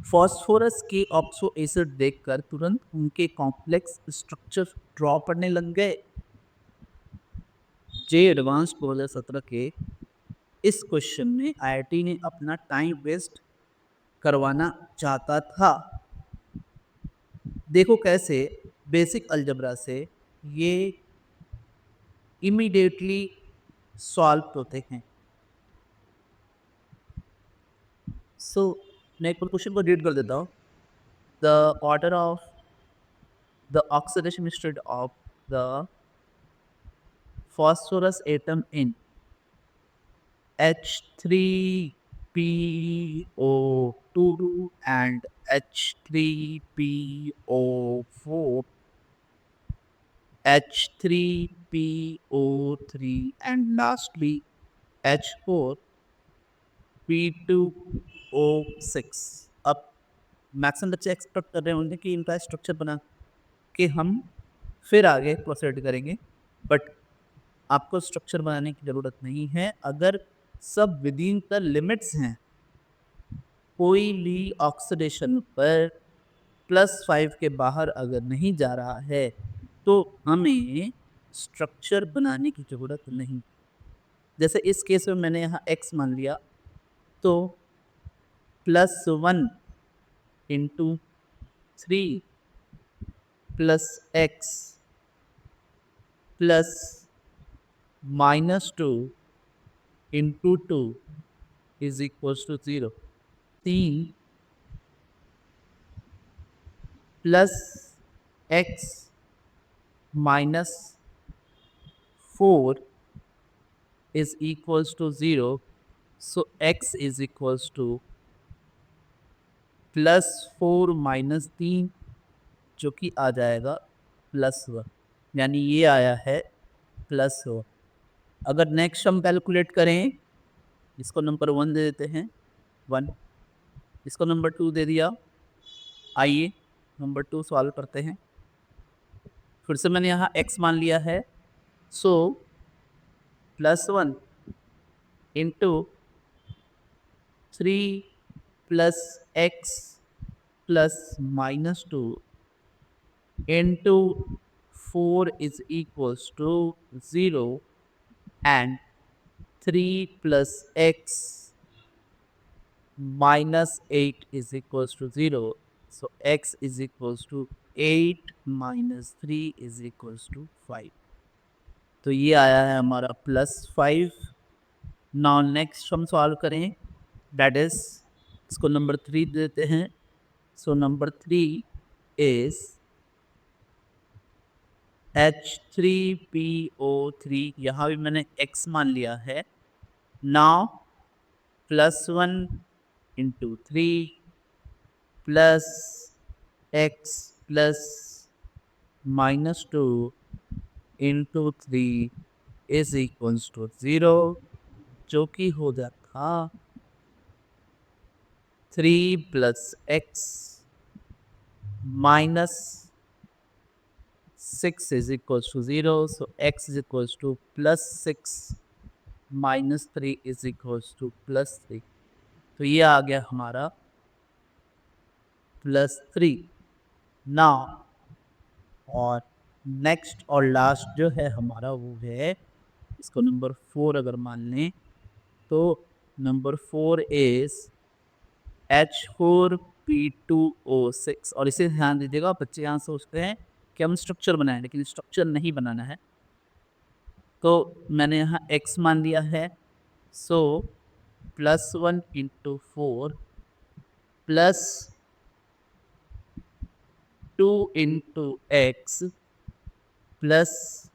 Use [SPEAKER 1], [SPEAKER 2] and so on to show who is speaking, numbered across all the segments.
[SPEAKER 1] Phosphorus के oxo acid देखकर तुरंत उनके कॉम्प्लेक्स स्ट्रक्चर ड्रॉ पड़ने लग गए। जे एडवांस 2017 के इस क्वेश्चन में आईआईटी ने अपना टाइम वेस्ट करवाना चाहता था। देखो कैसे बेसिक अलजेब्रा से ये इमीडिएटली सॉल्व होते हैं। सो मैं एक बार क्वेश्चन को रीड कर देता हूँ। The order of the oxidation state of the phosphorus atom in H3PO2 and H3PO4, H3PO3 and lastly H4P2O6। अब मैक्सिमम बच्चे एक्सपेक्ट कर रहे होंगे कि इनका स्ट्रक्चर बना के हम फिर आगे प्रोसीड करेंगे, बट आपको स्ट्रक्चर बनाने की ज़रूरत नहीं है। अगर सब विदिन द लिमिट्स हैं, कोई भी ऑक्सीडेशन पर +5 के बाहर अगर नहीं जा रहा है, तो हमें स्ट्रक्चर बनाने की ज़रूरत नहीं। जैसे इस केस में मैंने यहाँ x मान लिया, तो +1 into 3 plus x plus -2 into 2 is equals to 0। 3 plus x minus 4 is equals to 0, so x is equals to +4 minus 3, जो कि आ जाएगा +1, यानी ये आया है +1। अगर नेक्स्ट हम कैलकुलेट करें, इसको नंबर 1 दे देते हैं 1, इसको नंबर 2 दे दिया। आइए नंबर 2 सॉल्व करते हैं। फिर से मैंने यहाँ x मान लिया है, so +1 into 3 plus x plus -2 into 4 is equals to 0 and 3 plus x minus 8 is equals to 0. So x is equals to 8 minus 3 is equals to 5. तो ये आया है हमारा +5। नाउ नेक्स्ट हम सॉल्व करें, दैट इज इसको नंबर 3 देते हैं। सो नंबर 3 इज H3PO3, यहाँ भी मैंने x मान लिया है। Now +1 into 3 plus x plus -2 into 3 is equals to 0, जो कि हो जाता 3 plus x minus 6 is equals to 0, so x is equals to +6 minus 3 is equals to +3। तो ये आ गया हमारा +3। नाउ और नेक्स्ट और लास्ट जो है हमारा वो है, इसको नंबर 4 अगर मान लें, तो नंबर 4 इज H4P2O6। और इसे ध्यान दीजिएगा, बच्चे यहाँ सोचते हैं कि हम स्ट्रक्चर बनाएं, लेकिन स्ट्रक्चर नहीं बनाना है। तो मैंने यहाँ x मान लिया है, so +1 into 4 plus 2 into x plus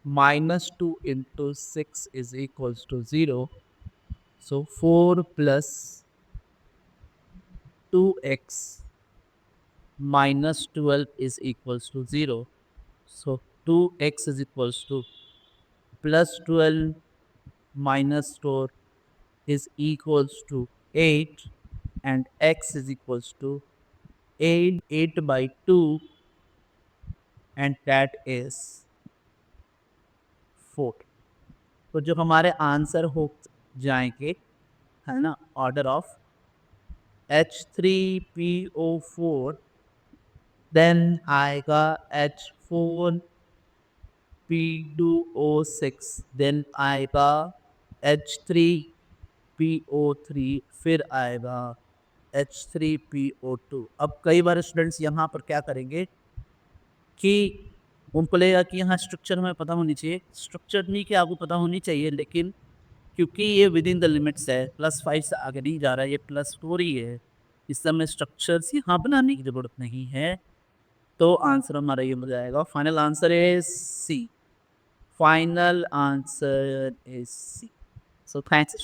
[SPEAKER 1] -2 into 6 is equals to 0। So 4 plus 2x minus 12 is equals to 0. So 2x is equals to +12 minus 4 is equals to 8, and x is equals to 8 by 2, and that is 4। तो जो हमारे answer हो जाएंगे, है ना, order of H3PO4, then आएगा H4P2O6, then आएगा H3PO3, फिर आएगा H3PO2। अब कई बार स्टूडेंट्स यहाँ पर क्या करेंगे कि उनको लगेगा कि यहाँ स्ट्रक्चर हमें पता होनी चाहिए। स्ट्रक्चर नहीं कि आपको पता होनी चाहिए, लेकिन क्योंकि ये विद इन द लिमिट्स है, +5 से आगे नहीं जा रहा है, ये +4 ही है, इस समय स्ट्रक्चर्स यहाँ बनाने की ज़रूरत नहीं है। तो आंसर हमारा ये हो जाएगा, final answer is C. Final answer is C. So thanks